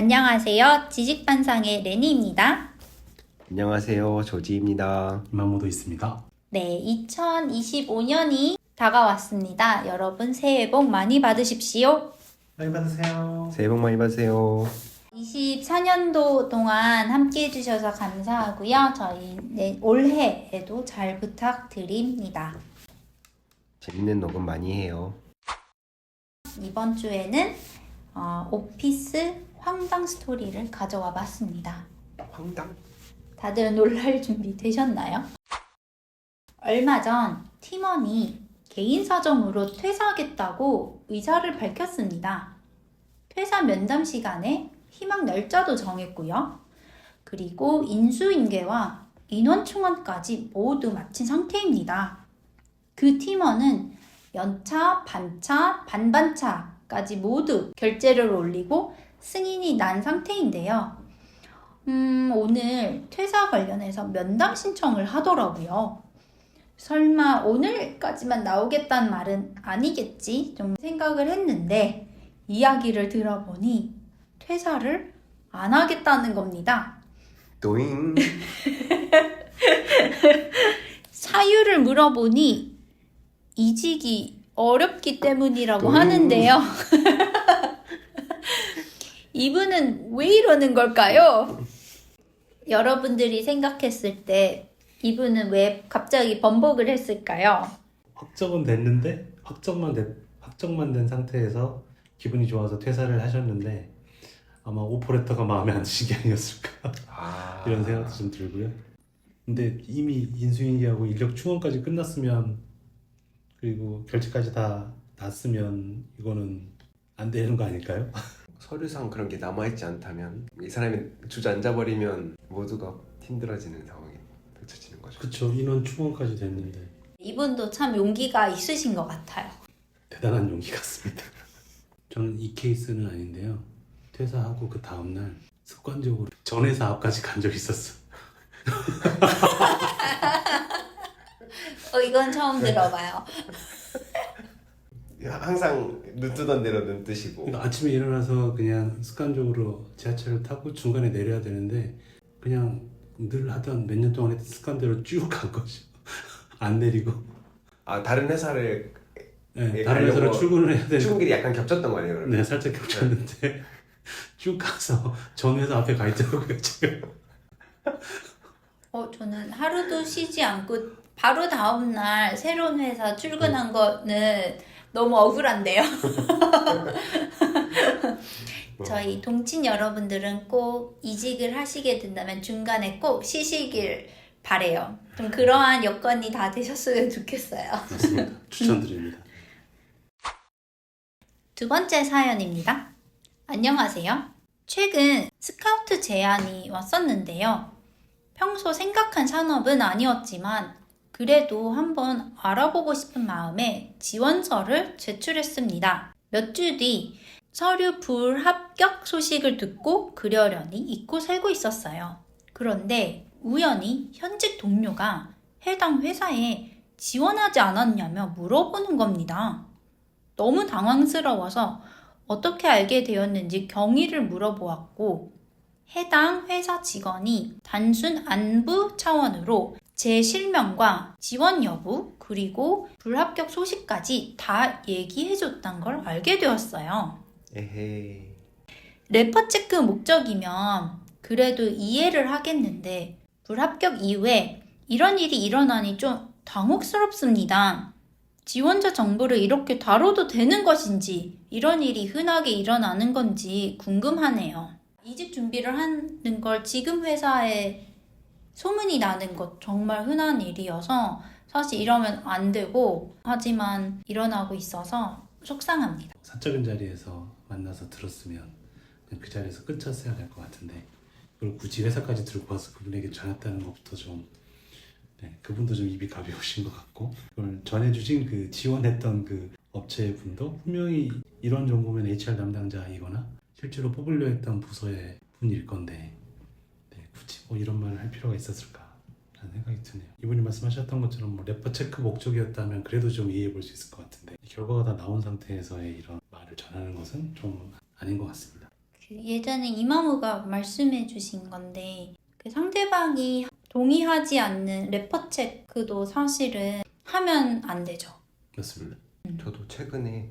안녕하세요. 지식반상의 레니입니다. 안녕하세요. 조지입니다. 이만모도 있습니다. 네, 2025년이 다가왔습니다. 여러분 새해 복 많이 받으십시오. 많이 받으세요. 새해 복 많이 받으세요. 24년도 동안 함께 해주셔서 감사하고요. 저희 올해에도 잘 부탁드립니다. 재밌는 녹음 많이 해요. 이번 주에는 오피스 황당 스토리를 가져와 봤습니다. 황당? 다들 놀랄 준비 되셨나요? 얼마 전 팀원이 개인 사정으로 퇴사하겠다고 의사를 밝혔습니다. 퇴사 면담 시간에 희망 날짜도 정했고요. 그리고 인수인계와 인원 충원까지 모두 마친 상태입니다. 그 팀원은 연차, 반차, 반반차까지 모두 결제를 올리고 승인이 난 상태인데요. 오늘 퇴사 관련해서 면담 신청을 하더라고요. 설마 오늘까지만 나오겠다는 말은 아니겠지? 좀 생각을 했는데 이야기를 들어보니 퇴사를 안 하겠다는 겁니다. 도잉. 사유를 물어보니 이직이 어렵기 때문이라고 하는데요. 이분은 왜 이러는 걸까요? 여러분들이 생각했을 때 이분은 왜 갑자기 번복을 했을까요? 확정은 됐는데 확정만 된 상태에서 기분이 좋아서 퇴사를 하셨는데 아마 오퍼레터가 마음에 안 드신 게 아니었을까 이런 생각도 좀 들고요. 근데 이미 인수인계하고 인력 충원까지 끝났으면 그리고 결제까지 다 났으면 이거는 안 되는 거 아닐까요? 서류상 그런 게 남아있지 않다면 이 사람이 주저앉아 버리면 모두가 힘들어지는 상황이 펼쳐지는 거죠. 그쵸, 인원 충원까지 됐는데 이분도 참 용기가 있으신 것 같아요. 대단한 용기 같습니다. 저는 이 케이스는 아닌데요. 퇴사하고 그 다음날 습관적으로 전 회사 앞까지 간 적이 있었어. 이건 처음 들어봐요. 항상 눈 뜨던 대로 눈 뜨시고. 그러니까 아침에 일어나서 그냥 습관적으로 지하철을 타고 중간에 내려야 되는데 그냥 늘 하던 몇 년 동안 했던 습관대로 쭉 간 거죠. 안 내리고. 다른 회사를 네, 다른 회사로 출근을 해야 되는데 출근길이 약간 겹쳤던 거 아니에요? 그러면? 네, 살짝 겹쳤는데 쭉 가서 전 회사 앞에 가 있더라고요, 지금. 저는 하루도 쉬지 않고 바로 다음날 새로운 회사 출근한 거는 너무 억울한데요. 저희 동친 여러분들은 꼭 이직을 하시게 된다면 중간에 꼭 쉬시길 바래요. 좀 그러한 여건이 다 되셨으면 좋겠어요. 맞습니다. 추천드립니다. 두 번째 사연입니다. 안녕하세요. 최근 스카우트 제안이 왔었는데요. 평소 생각한 산업은 아니었지만 그래도 한번 알아보고 싶은 마음에 지원서를 제출했습니다. 몇 주 뒤 서류 불합격 소식을 듣고 그러려니 잊고 살고 있었어요. 그런데 우연히 현직 동료가 해당 회사에 지원하지 않았냐며 물어보는 겁니다. 너무 당황스러워서 어떻게 알게 되었는지 경위를 물어보았고 해당 회사 직원이 단순 안부 차원으로 제 실명과 지원 여부 그리고 불합격 소식까지 다 얘기해줬단 걸 알게 되었어요. 에헤이. 레퍼 체크 목적이면 그래도 이해를 하겠는데 불합격 이후에 이런 일이 일어나니 좀 당혹스럽습니다. 지원자 정보를 이렇게 다뤄도 되는 것인지 이런 일이 흔하게 일어나는 건지 궁금하네요. 이직 준비를 하는 걸 지금 회사에 소문이 나는 것 정말 흔한 일이어서 사실 이러면 안 되고 하지만 일어나고 있어서 속상합니다. 사적인 자리에서 만나서 들었으면 그냥 그 자리에서 끝쳤어야 될 것 같은데 그걸 굳이 회사까지 들고 와서 그분에게 전했다는 것부터 좀 그분도 좀 입이 가벼우신 것 같고 그걸 전해주신 그 지원했던 그 업체분도 분명히 이런 정보면 HR 담당자이거나 실제로 뽑으려 했던 부서의 분일 건데 굳이 뭐 이런 말을 할 필요가 있었을까 라는 생각이 드네요. 이분이 말씀하셨던 것처럼 뭐 레퍼 체크 목적이었다면 그래도 좀 이해해 볼 수 있을 것 같은데 결과가 다 나온 상태에서의 이런 말을 전하는 것은 좀 아닌 것 같습니다. 예전에 이마무가 말씀해 주신 건데 그 상대방이 동의하지 않는 레퍼 체크도 사실은 하면 안 되죠. 맞습니다. 저도 최근에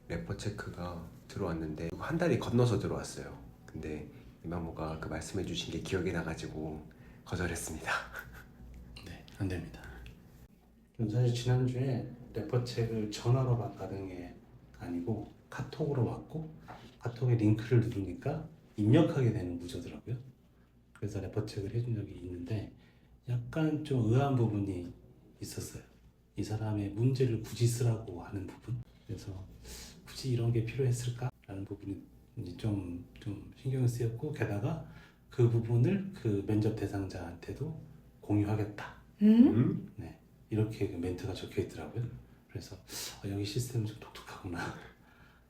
래퍼 체크가 들어왔는데 한 달이 건너서 들어왔어요. 근데 이마모가 그 말씀해 주신 게 기억이 나가지고 거절했습니다. 네, 안 됩니다. 전 사실 지난주에 레퍼책을 전화로 받는 게 아니고 카톡으로 받고 카톡에 링크를 누르니까 입력하게 되는 구조더라고요. 그래서 레퍼책을 해준 적이 있는데 약간 좀 의아한 부분이 있었어요. 이 사람의 문제를 굳이 쓰라고 하는 부분. 그래서 굳이 이런 게 필요했을까라는 부분이 좀 신경이 쓰였고, 게다가 그 부분을 그 면접 대상자한테도 공유하겠다. 네, 이렇게 그 멘트가 적혀 있더라고요. 그래서 여기 시스템은 좀 독특하구나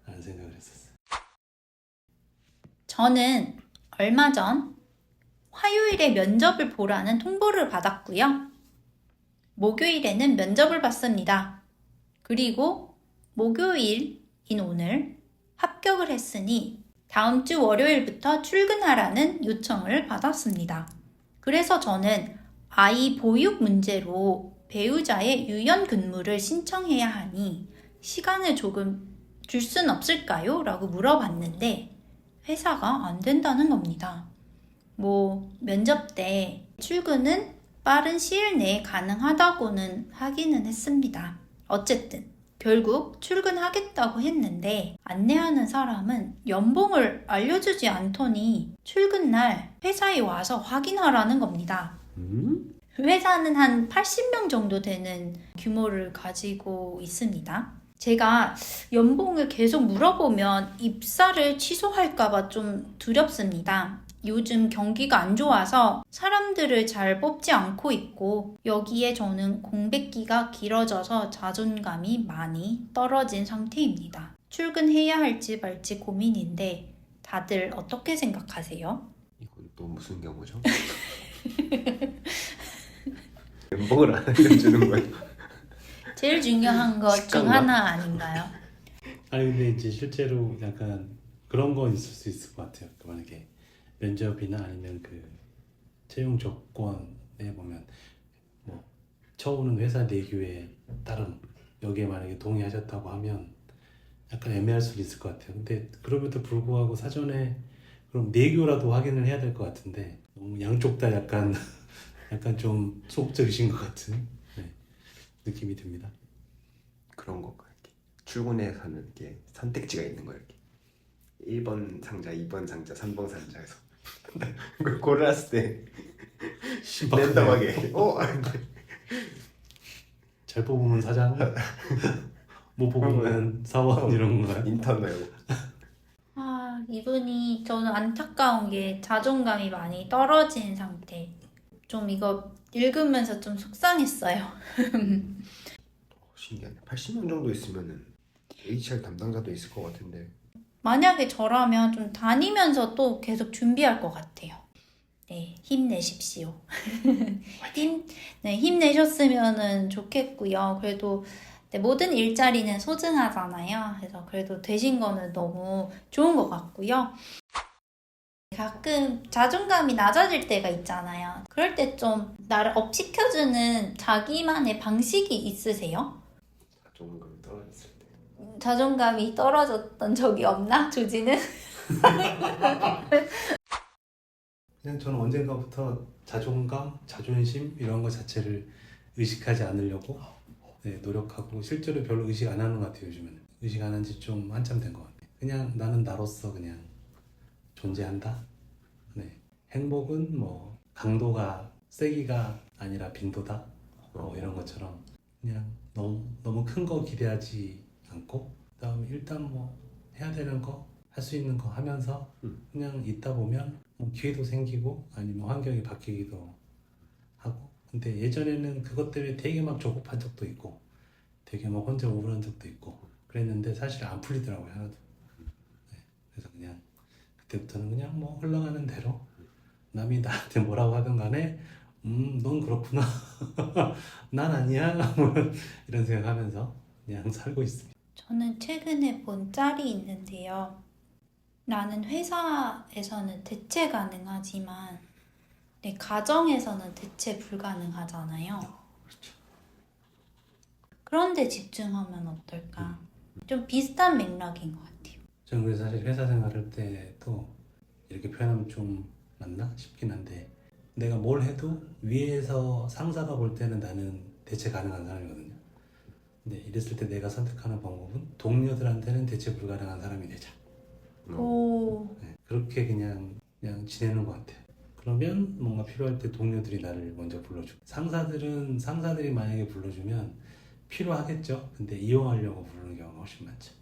라는 생각을 했었어요. 저는 얼마 전 화요일에 면접을 보라는 통보를 받았고요. 목요일에는 면접을 봤습니다. 그리고 목요일인 오늘 합격을 했으니 다음 주 월요일부터 출근하라는 요청을 받았습니다. 그래서 저는 아이 보육 문제로 배우자의 유연 근무를 신청해야 하니 시간을 조금 줄 순 없을까요? 라고 물어봤는데 회사가 안 된다는 겁니다. 면접 때 출근은 빠른 시일 내에 가능하다고는 하기는 했습니다. 어쨌든 결국 출근하겠다고 했는데 안내하는 사람은 연봉을 알려주지 않더니 출근 날 회사에 와서 확인하라는 겁니다. 회사는 한 80명 정도 되는 규모를 가지고 있습니다. 제가 연봉을 계속 물어보면 입사를 취소할까봐 좀 두렵습니다. 요즘 경기가 안 좋아서 사람들을 잘 뽑지 않고 있고 여기에 저는 공백기가 길어져서 자존감이 많이 떨어진 상태입니다. 출근해야 할지 말지 고민인데 다들 어떻게 생각하세요? 이건 또 무슨 경우죠? 연봉을 안 알려주는 거예요. 제일 중요한 것 중 식감과? 하나 아닌가요? 아니 근데 이제 실제로 약간 그런 건 있을 수 있을 것 같아요. 만약에 면접이나 아니면 그 채용 조건에 보면 처우는 회사 내규에 따른 여기에 만약에 동의하셨다고 하면 약간 애매할 수도 있을 것 같아요. 근데 그럼에도 불구하고 사전에 그럼 내규라도 확인을 해야 될 것 같은데 너무 양쪽 다 약간 좀 소극적이신 것 같은 느낌이 듭니다. 그런 건가 이렇게 출근해서는 이렇게 선택지가 있는 거예요. 이렇게 1번 상자, 2번 상자, 3번 상자에서 그걸 골랐을 때 랜덤하게 잘 뽑으면 사장, 못 뽑으면 사원 이런 거요. 인턴 말고. 이분이 저는 안타까운 게 자존감이 많이 떨어진 상태. 좀 이거 읽으면서 좀 속상했어요. 신기하네. 80명 정도 있으면은 HR 담당자도 있을 것 같은데. 만약에 저라면 좀 다니면서 또 계속 준비할 것 같아요. 네, 힘내십시오. 힘내셨으면 좋겠고요. 그래도 모든 일자리는 소중하잖아요. 그래서 그래도 되신 거는 너무 좋은 것 같고요. 가끔 자존감이 낮아질 때가 있잖아요. 그럴 때 좀 나를 업시켜주는 자기만의 방식이 있으세요? 자존감이 떨어졌을 때. 자존감이 떨어졌던 적이 없나? 조지는? 그냥 저는 언젠가부터 자존감, 자존심 이런 거 자체를 의식하지 않으려고 노력하고 실제로 별로 의식 안 하는 것 같아요. 요즘에는 의식 안 한 지 좀 한참 된 것 같아요. 그냥 나는 나로서 그냥 존재한다. 행복은 강도가 세기가 아니라 빈도다. 이런 것처럼 그냥 너무 큰 거 기대하지 않고 그다음에 일단 해야 되는 거 할 수 있는 거 하면서 그냥 있다 보면 기회도 생기고 아니면 환경이 바뀌기도 하고. 근데 예전에는 그것 때문에 되게 막 조급한 적도 있고 되게 막 혼자 우울한 적도 있고 그랬는데 사실 안 풀리더라고요, 하나도. 그래서 그냥 그때부터는 그냥 흘러가는 대로 남이 나한테 뭐라고 하든 간에 넌 그렇구나 난 아니야 이런 생각하면서 그냥 살고 있습니다. 저는 최근에 본 짤이 있는데요. 나는 회사에서는 대체 가능하지만 내 가정에서는 대체 불가능하잖아요. 그런데 집중하면 어떨까? 좀 비슷한 맥락인 것 같아요. 저는 그래서 사실 회사 생활할 때도 이렇게 표현하면 좀 맞나 싶긴 한데, 내가 뭘 해도 위에서 상사가 볼 때는 나는 대체 가능한 사람이거든요. 근데 이랬을 때 내가 선택하는 방법은 동료들한테는 대체 불가능한 사람이 되자. 오, 네, 그렇게 그냥 지내는 것 같아요. 그러면 뭔가 필요할 때 동료들이 나를 먼저 불러주고, 상사들이 만약에 불러주면 필요하겠죠. 근데 이용하려고 부르는 경우가 훨씬 많죠.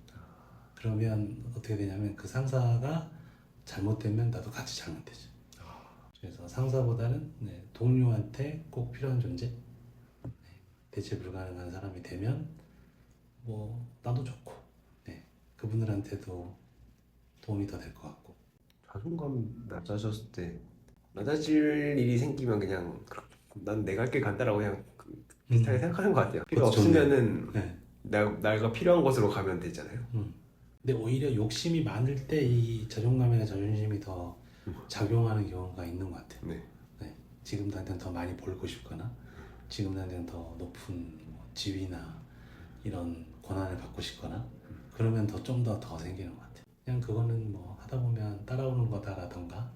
그러면 어떻게 되냐면 그 상사가 잘못되면 나도 같이 잘못되죠. 그래서 상사보다는 동료한테 꼭 필요한 존재, 대체 불가능한 사람이 되면 뭐 나도 좋고, 그분들한테도 도움이 더 될 것 같고. 자존감 낮아졌을 때 낮아질 일이 생기면 그냥 난 내가 할 길 간다라고 그냥 비슷하게 생각하는 것 같아요. 필요 그것도 좋네요. 없으면은 네. 내가 필요한 곳으로 가면 되잖아요. 근데 오히려 욕심이 많을 때 이 자존감이나 자존심이 더 작용하는 경우가 있는 것 같아요. 네. 지금 당장 더 많이 벌고 싶거나, 지금 당장 더 높은 뭐 지위나 이런 권한을 받고 싶거나, 그러면 좀 더 생기는 것 같아요. 그냥 그거는 뭐 하다 보면 따라오는 거다라던가,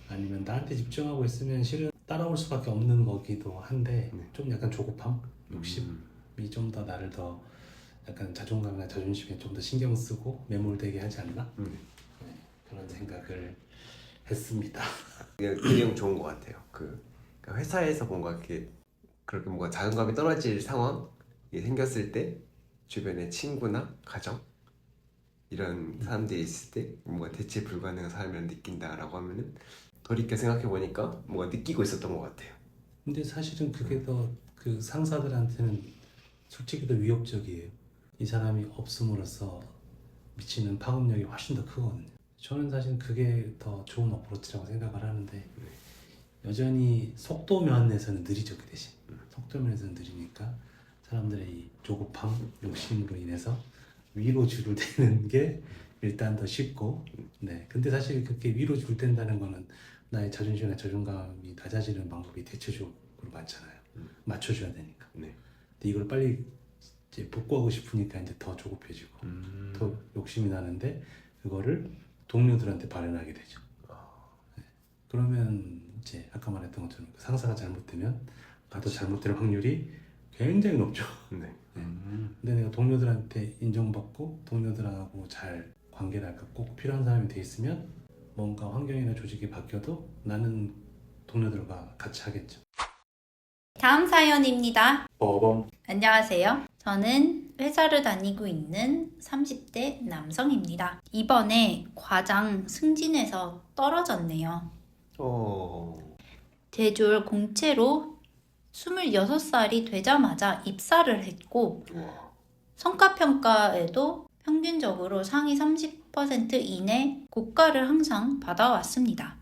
아니면 나한테 집중하고 있으면 실은 따라올 수밖에 없는 거기도 한데, 좀 약간 조급함, 욕심이 좀 더 나를 더 약간 자존감이나 자존심에 좀 더 신경 쓰고 매몰되게 하지 않나? 그런 생각을 했습니다. 그 내용 좋은 것 같아요. 그러니까 회사에서 뭔가 그렇게 뭔가 자존감이 떨어질 상황이 생겼을 때 주변에 친구나 가정 이런 사람들이 있을 때 뭔가 대체 불가능한 삶을 느낀다라고 하면은 돌이켜 생각해 보니까 뭔가 느끼고 있었던 것 같아요. 근데 사실은 그게 더 그 상사들한테는 솔직히 더 위협적이에요. 이 사람이 없음으로써 미치는 파급력이 훨씬 더 크거든요. 저는 사실 그게 더 좋은 어프로치라고 생각을 하는데, 여전히 속도 면에서는 느리죠. 그 대신 속도 면에서는 느리니까 사람들의 이 조급함, 욕심으로 인해서 위로 줄을 대는 게 일단 더 쉽고, 근데 사실 그렇게 위로 줄 댄다는 거는 나의 자존심이나 자존감이 낮아지는 방법이 대체적으로 많잖아요. 맞춰줘야 되니까. 근데 이걸 빨리 이제 복구하고 싶으니까 이제 더 조급해지고 더 욕심이 나는데, 그거를 동료들한테 발현하게 되죠. 그러면 이제 아까 말했던 것처럼 상사가 잘못되면 나도 잘못될 확률이 굉장히 높죠. 근데 내가 동료들한테 인정받고 동료들하고 잘 관계를 할까 꼭 필요한 사람이 돼 있으면 뭔가 환경이나 조직이 바뀌어도 나는 동료들과 같이 하겠죠. 다음 사연입니다. 어범. 안녕하세요. 저는 회사를 다니고 있는 30대 남성입니다. 이번에 과장 승진해서 떨어졌네요. 대졸 공채로 26살이 되자마자 입사를 했고, 성과평가에도 평균적으로 상위 30% 이내 고가를 항상 받아왔습니다.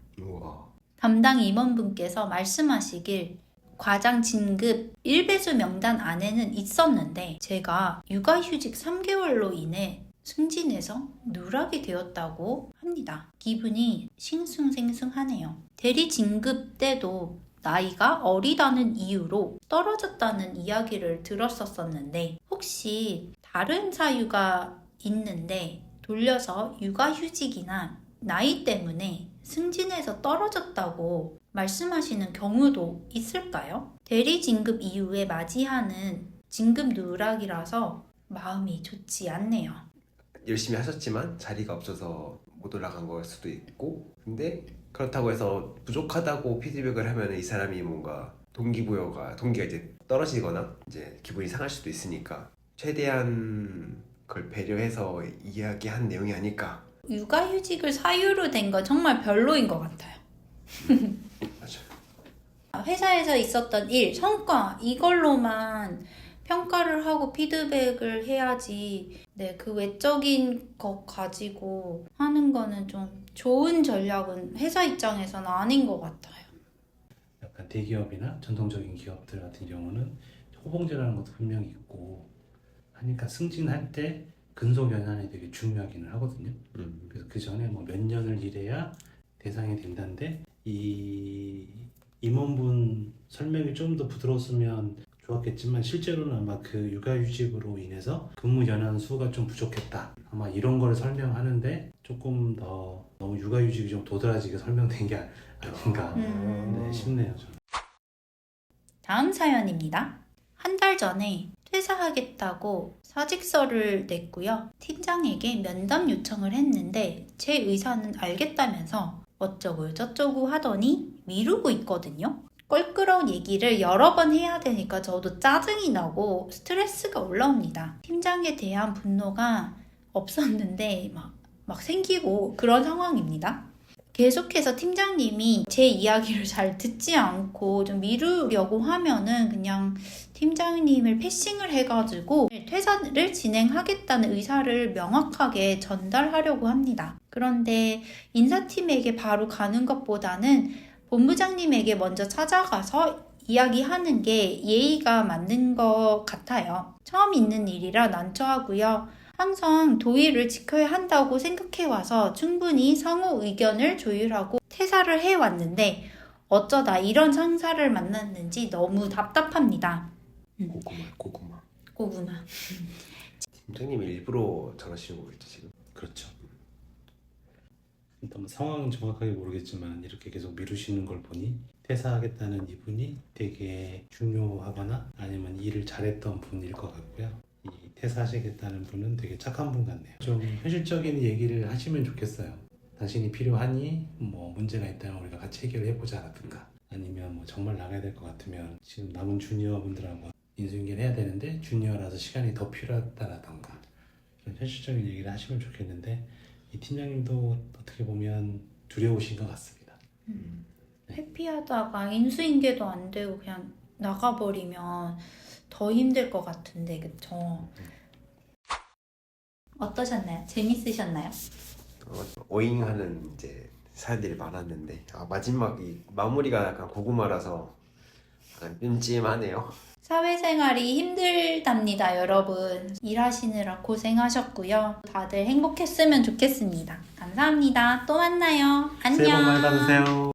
담당 임원분께서 말씀하시길 과장 진급 1배수 명단 안에는 있었는데 제가 육아휴직 3개월로 인해 승진해서 누락이 되었다고 합니다. 기분이 싱숭생숭하네요. 대리 진급 때도 나이가 어리다는 이유로 떨어졌다는 이야기를 들었었는데, 혹시 다른 사유가 있는데 돌려서 육아휴직이나 나이 때문에 승진해서 떨어졌다고 말씀하시는 경우도 있을까요? 대리 진급 이후에 맞이하는 진급 누락이라서 마음이 좋지 않네요. 열심히 하셨지만 자리가 없어서 못 올라간 걸 수도 있고, 근데 그렇다고 해서 부족하다고 피드백을 하면 이 사람이 뭔가 동기가 이제 떨어지거나 이제 기분이 상할 수도 있으니까 최대한 그걸 배려해서 이야기한 내용이 아닐까. 육아휴직을 사유로 된 건 정말 별로인 것 같아요. 맞아요. 회사에서 있었던 일, 성과 이걸로만 평가를 하고 피드백을 해야지, 그 외적인 것 가지고 하는 거는 좀 좋은 전략은 회사 입장에서는 아닌 것 같아요. 약간 대기업이나 전통적인 기업들 같은 경우는 호봉제라는 것도 분명히 있고 하니까 승진할 때 근속 연한이 되게 중요하기는 하거든요. 음. 그래서 그 전에 뭐 몇 년을 일해야 대상이 된다는데 이 임원분 설명이 좀 더 부드러웠으면 좋았겠지만 실제로는 아마 그 육아휴직으로 인해서 근무 연한 수가 좀 부족했다. 아마 이런 걸 설명하는데 조금 더 너무 육아휴직이 좀 도드라지게 설명된 게 아닌가 네, 싶네요. 저는. 다음 사연입니다. 한 달 전에 퇴사하겠다고 사직서를 냈고요. 팀장에게 면담 요청을 했는데 제 의사는 알겠다면서 어쩌고 저쩌고 하더니 미루고 있거든요. 껄끄러운 얘기를 여러 번 해야 되니까 저도 짜증이 나고 스트레스가 올라옵니다. 팀장에 대한 분노가 없었는데 막 생기고 그런 상황입니다. 계속해서 팀장님이 제 이야기를 잘 듣지 않고 좀 미루려고 하면은 그냥 팀장님을 패싱을 해가지고 퇴사를 진행하겠다는 의사를 명확하게 전달하려고 합니다. 그런데 인사팀에게 바로 가는 것보다는 본부장님에게 먼저 찾아가서 이야기하는 게 예의가 맞는 것 같아요. 처음 있는 일이라 난처하고요. 항상 도의를 지켜야 한다고 생각해와서 충분히 상호 의견을 조율하고 퇴사를 해왔는데 어쩌다 이런 상사를 만났는지 너무 답답합니다. 고구마. 팀장님이 일부러 저러시는 거겠죠 지금. 그렇죠. 일단 뭐 상황은 정확하게 모르겠지만 이렇게 계속 미루시는 걸 보니 퇴사하겠다는 이분이 되게 중요하거나 아니면 일을 잘했던 분일 것 같고요. 이 퇴사하시겠다는 분은 되게 착한 분 같네요. 좀 현실적인 얘기를 하시면 좋겠어요. 당신이 필요하니 뭐 문제가 있다면 우리가 같이 해결해보자 라든가 아니면 뭐 정말 나가야 될 것 같으면 지금 남은 주니어 분들하고 인수인계를 해야 되는데 주니어라서 시간이 더 필요하다라든가 이런 현실적인 얘기를 하시면 좋겠는데 이 팀장님도 어떻게 보면 두려우신 것 같습니다. 회피하다가 인수인계도 안 되고 그냥 나가버리면 더 힘들 것 같은데 그쵸? 어떠셨나요? 재밌으셨나요? 오잉하는 이제 사연들이 많았는데 마지막이 마무리가 약간 고구마라서 약간 찜찜하네요. 사회생활이 힘들답니다, 여러분. 일하시느라 고생하셨고요. 다들 행복했으면 좋겠습니다. 감사합니다. 또 만나요. 안녕. 새해 복 많이 받으세요.